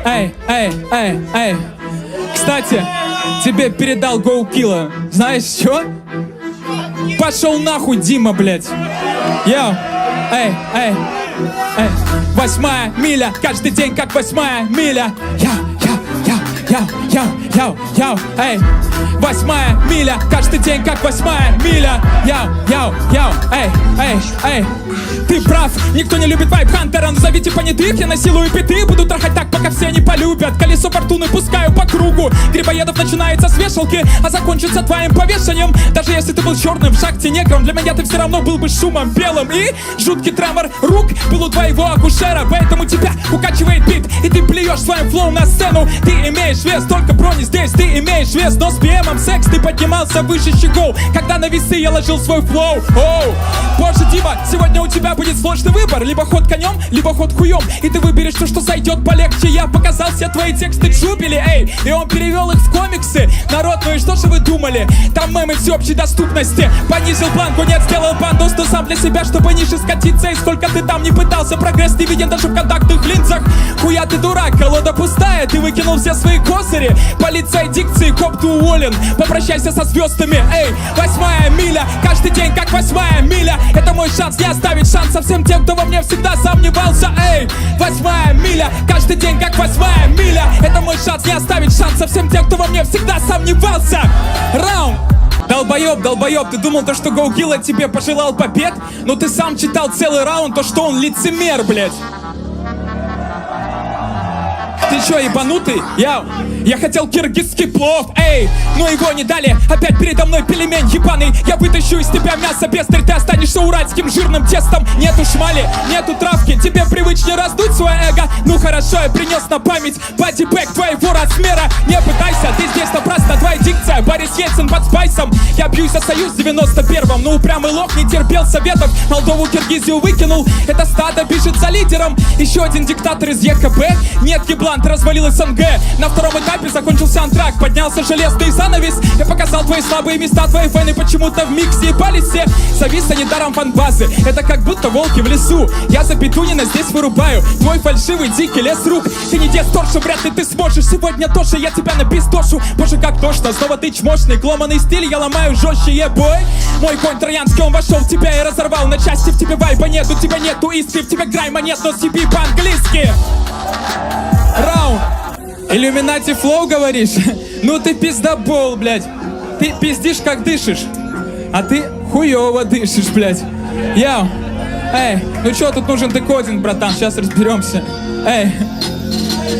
эй. Кстати, тебе передал GoKilla. Знаешь что? Пошел нахуй, Дима, блядь. Йоу, эй. 8 миля, каждый день как 8 миля. Йоу, эй. 8 миля, каждый день как 8 миля. Йоу, эй. Ты прав, никто не любит вайб Хантера. Назовите понятых, я насилую биты. Буду трахать так, пока все не полюбят. Колесо фортуны пускаю по кругу. Грибоедов начинается с вешалки, а закончится твоим повешением. Даже если ты был черным в шахте негром, для меня ты все равно был бы шумом белым. И жуткий тремор рук был у твоего акушера. Поэтому тебя укачивает бит, и ты плюешь своим флоу на сцену. Ты имеешь вес, только брони здесь, ты имеешь вес. Но с ПМом секс ты поднимался выше щегол, когда на весы я ложил свой флоу. Оу, боже, Дима, сегодня у тебя будет сложный выбор. Либо ход конем, либо ход хуем. И ты выберешь то, что зайдет полегче. Я показал все твои тексты Джубили, эй. И он перевел их в комиксы. Народ, ну и что же вы думали? Там мемы всеобщей доступности. Понизил планку, нет, сделал пандус. Но сам для себя, чтобы ниже скатиться. И сколько ты там не пытался, прогресс не виден даже в контактных линзах. Хуя ты дурак, колода пустая. Ты выкинул все свои козыри. Полиция дикции, коп, ты уволен. Попрощайся со звездами, эй. 8 миля, каждый день как 8 миля. Это мой шанс не оставить шанса всем тем, кто во мне всегда сомневался, эй. 8 миля, каждый день как 8 миля. Это мой шанс не оставить шанса всем тем, кто во мне всегда сомневался. Раунд. Долбоеб, ты думал то, что GoKilla тебе пожелал побед? Но ты сам читал целый раунд, то что он лицемер, блядь. Ты чё, ебанутый? Я хотел киргизский плов, эй, но его не дали. Опять передо мной пельмень ебаный. Я вытащу из тебя мясо, пестрый. Ты останешься уральским жирным тестом. Нету шмали, нету травки. Тебе привычнее раздуть свое эго. Ну хорошо, я принес на память бодибэк твоего размера. Не пытайся, ты здесь напрасно. Твоя дикция, Борис Ельцин под спайсом. Я бьюсь за союз в 91-м. Но упрямый лох не терпел советов. Молдову, Киргизию выкинул. Это стадо бежит за лидером. Еще один диктатор из ЕКБ. Нет, еблан, ты развалил СНГ. На втором этапе закончился антракт. Поднялся железный занавес. Я показал твои слабые места. Твои фэны почему-то в миксе ебались все. Завис они даром фан-базы. Это как будто волки в лесу. Я за Петунина здесь вырубаю твой фальшивый дикий лес рук. Ты не десторша, вряд ли ты сможешь. Сегодня тоже я тебя напиздошу. Боже, как тошно, снова ты чмошный. Гломанный стиль я ломаю жестче, ебой. Мой конь троянский, он вошел в тебя и разорвал на части. В тебе вайба нету, тебя нету искры. В тебе грайма нет, но CB по-английски. Раунд. Иллюминати флоу, говоришь? Ну ты пиздобол, блядь. Ты пиздишь, как дышишь. А ты хуёво дышишь, блядь. Яу. Эй, ну чё, тут нужен декодинг, братан, сейчас разберемся. Эй.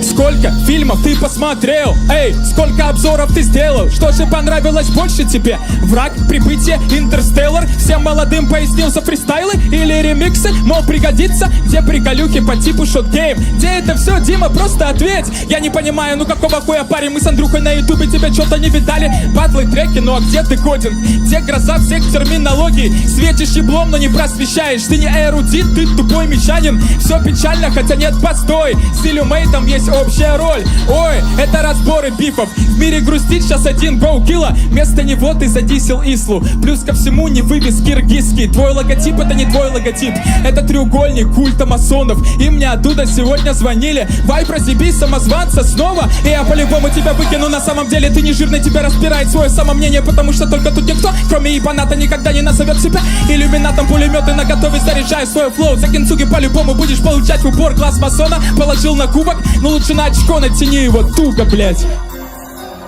Сколько фильмов ты посмотрел? Эй, сколько обзоров ты сделал? Что же понравилось больше тебе? Враг, Прибытие, Интерстеллар? Всем молодым пояснил за фристайлы или ремиксы? Мол, пригодится? Где приколюки по типу шотгейм? Где это все, Дима? Просто ответь. Я не понимаю, ну какого хуя, парень? Мы с Андрюхой на ютубе тебя что-то не видали. Батлы, треки, ну а где ты кодинг? Где гроза всех терминологий? Светишь еблом, но не просвещаешь. Ты не эрудит, ты тупой мещанин. Все печально, хотя нет, постой. С Иллюмейтом есть общая роль. Ой, это разборы бифов. В мире грустит сейчас один GoKilla. Вместо него ты задисел Ислу. Плюс ко всему не вывез киргизский. Твой логотип это не твой логотип. Это треугольник культа масонов. И мне оттуда сегодня звонили. Вайп, разъеби самозванца снова. И я по-любому тебя выкину. На самом деле ты не жирный, тебя распирает свое самомнение. Потому что только тут никто, кроме ебаната, никогда не назовет себя иллюминатом. Пулеметы наготове, заряжаю свой флоу. За кинцуги по-любому будешь получать в упор. Глаз масона положил на кубок. Ну лучше на очко натяни его туго, блядь.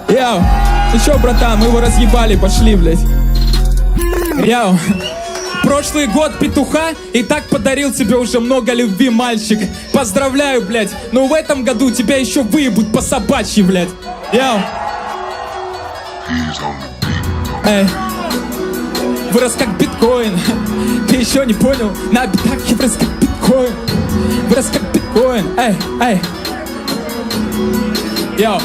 Яу. Ну чё, братан, мы его разъебали, пошли, блядь. Яу. Прошлый год петуха и так подарил тебе уже много любви, мальчик. Поздравляю, блядь. Но в этом году тебя еще выебут по собачьи, блядь. Яу. Эй. Вырос как биткоин. Ты еще не понял? На битах я вырос как биткоин. Вырос как биткоин. Эй, эй. Йоу.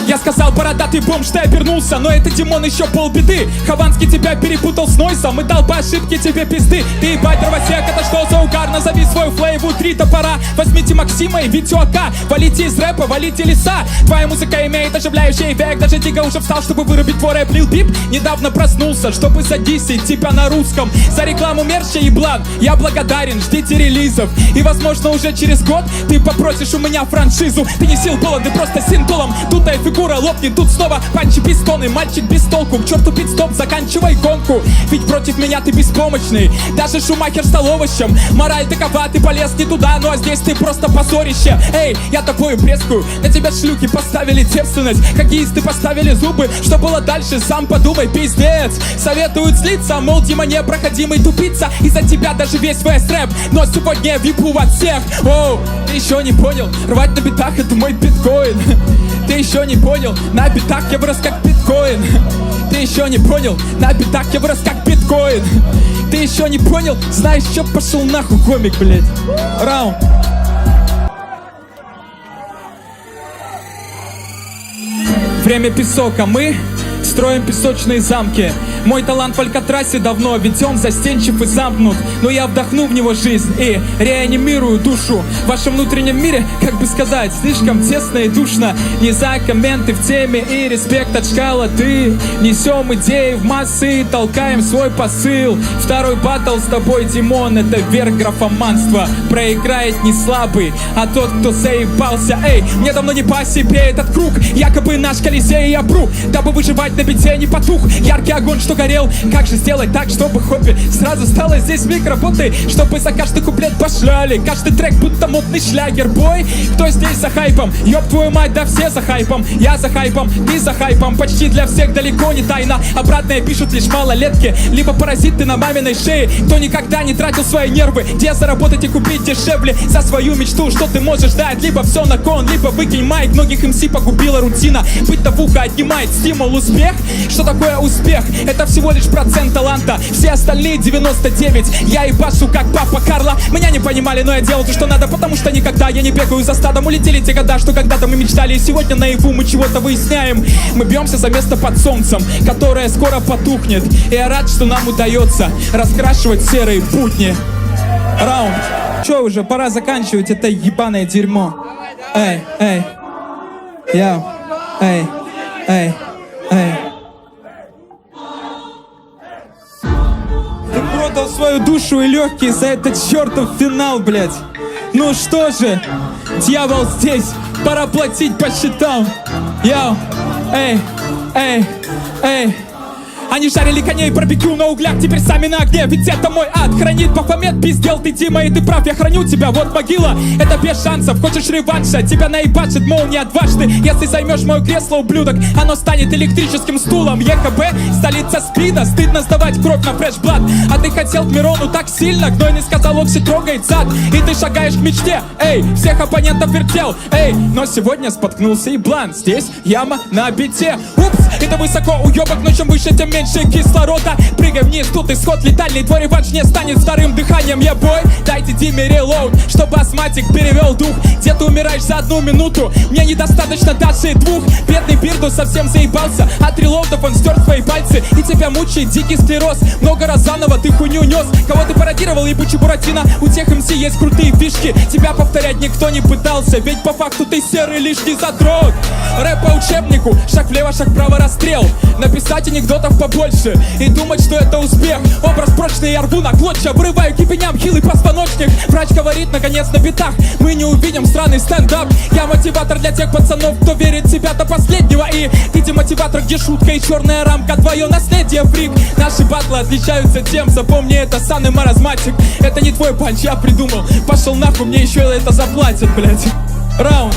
Я сказал, бородатый бомж, ты обернулся, но это Димон еще полбеды. Хованский тебя перепутал с Нойсом и дал по ошибке тебе пизды. Ты ебать, дровосек, это что за угар? Назови свою флейву 3 топора. Возьмите Максима и Витюака. Валите из рэпа, валите леса. Твоя музыка имеет оживляющий эффект. Даже Дига уже встал, чтобы вырубить твой рэп. Лил Пип недавно проснулся, чтобы задисить тебя на русском. За рекламу мерча и блан я благодарен, ждите релизов. И возможно уже через год ты попросишь у меня франшизу. Ты не сил голод, ты просто синтолом. Тут твоя фигура лопнет, тут снова панчи пистоны. Мальчик без толку, к черту пит-стоп, заканчивай гонку. Ведь против меня ты беспомощный. Даже Шумахер стал овощем. Мораль такова, ты полез не туда. Ну а здесь ты просто позорище. Эй, я тобою брезгую. На тебя шлюхи поставили девственность. Хоккеисты поставили зубы. Что было дальше, сам подумай, пиздец. Советуют слиться, мол, Дима непроходимый тупица. Из-за тебя даже весь весь рэп. Но сегодня я випу от всех. Оу, ты еще не понял, рвать на битах это мой биткоин. Ты еще не понял, на битах я вырос как биткоин. Ты еще не понял, на битах я вырос как биткоин. Ты еще не понял, знаешь что, пошел нахуй комик, блять. Раунд. Время песок, а мы строим песочные замки. Мой талант в Алькатрасе давно, ведь он застенчив и замкнут. Но я вдохну в него жизнь и реанимирую душу. В вашем внутреннем мире, как бы сказать, слишком тесно и душно. Не за комменты в теме и респект от школоты. Несем идеи в массы и толкаем свой посыл. Второй баттл с тобой, Димон, это верх графоманства. Проиграет не слабый, а тот, кто заебался. Эй, мне давно не по себе этот круг. Якобы наш Колизей я пру, дабы выживать на бите не потух. Яркий огонь, что горел. Как же сделать так, чтобы хобби сразу стало здесь микроботы, чтобы за каждый куплет пошляли. Каждый трек будто модный шлягер. Бой, кто здесь за хайпом? Ёб твою мать, да все за хайпом. Я за хайпом, ты за хайпом. Почти для всех далеко не тайна. Обратное пишут лишь малолетки, либо паразиты на маминой шее. Кто никогда не тратил свои нервы, где заработать и купить дешевле. За свою мечту, что ты можешь дать? Либо все на кон, либо выкинь майк. Многих МС погубила рутина. Быть-то в ухо отнимает стимул. Успех? Что такое успех? Это всего лишь процент таланта. Все остальные 99. Я ебашу как папа Карло. Меня не понимали, но я делал то, что надо. Потому что никогда я не бегаю за стадом. Улетели те года, что когда-то мы мечтали. И сегодня наяву мы чего-то выясняем. Мы бьемся за место под солнцем, которое скоро потухнет. И я рад, что нам удается раскрашивать серые будни. Раунд. Че уже, пора заканчивать это ебаное дерьмо. Эй, эй. Я. Эй, эй, эй. Ты продал свою душу и легкие за этот чертов финал, блядь. Ну что же, дьявол здесь, пора платить по счетам. Йоу, эй, эй, эй. Они жарили коней барбекю на углях, теперь сами на огне. Ведь это мой ад, хранит Бафомет. Пиздел ты, Дима, и ты прав, я храню тебя. Вот могила, это без шансов. Хочешь реванша, тебя наебачит молния дважды. Если займешь мое кресло, ублюдок, оно станет электрическим стулом. ЕКБ, столица спида. Стыдно сдавать кровь на фреш-блад. А ты хотел к Мирону так сильно, Гнойный сказал, он все трогает зад. И ты шагаешь к мечте, эй, всех оппонентов вертел, эй. Но сегодня споткнулся и блан, здесь яма на бите. Упс, это высоко, уебок, но чем выше, тем меньше кислорода. Прыгай вниз, тут исход летальный. Твой реванш не станет вторым дыханием. Я бой, дайте Диме релоуд, чтобы астматик перевел дух. Где ты умираешь за 1 минуту? Мне недостаточно даже 2. Бедный Бирду совсем заебался. От релоудов он стер свои пальцы. И тебя мучает дикий склероз. Много раз заново ты хуйню нес. Кого ты пародировал, ебучий Буратино? У тех МС есть крутые фишки. Тебя повторять никто не пытался. Ведь по факту ты серый лишний задрот. Рэп по учебнику, шаг влево, шаг вправо, расстрел. Написать анекдотов побольше и думать, что это успех. Образ прочный, я рву на клочья. Вырываю кипеням хилый позвоночник. Врач говорит, наконец, на битах мы не увидим странный стендап. Я мотиватор для тех пацанов, кто верит в себя до последнего. И ты демотиватор, где шутка и черная рамка. Твое наследие, фрик. Наши батлы отличаются тем, запомни это, саный маразматик. Это не твой панч, я придумал. Пошел нахуй, мне еще это заплатят, блять. Раунд.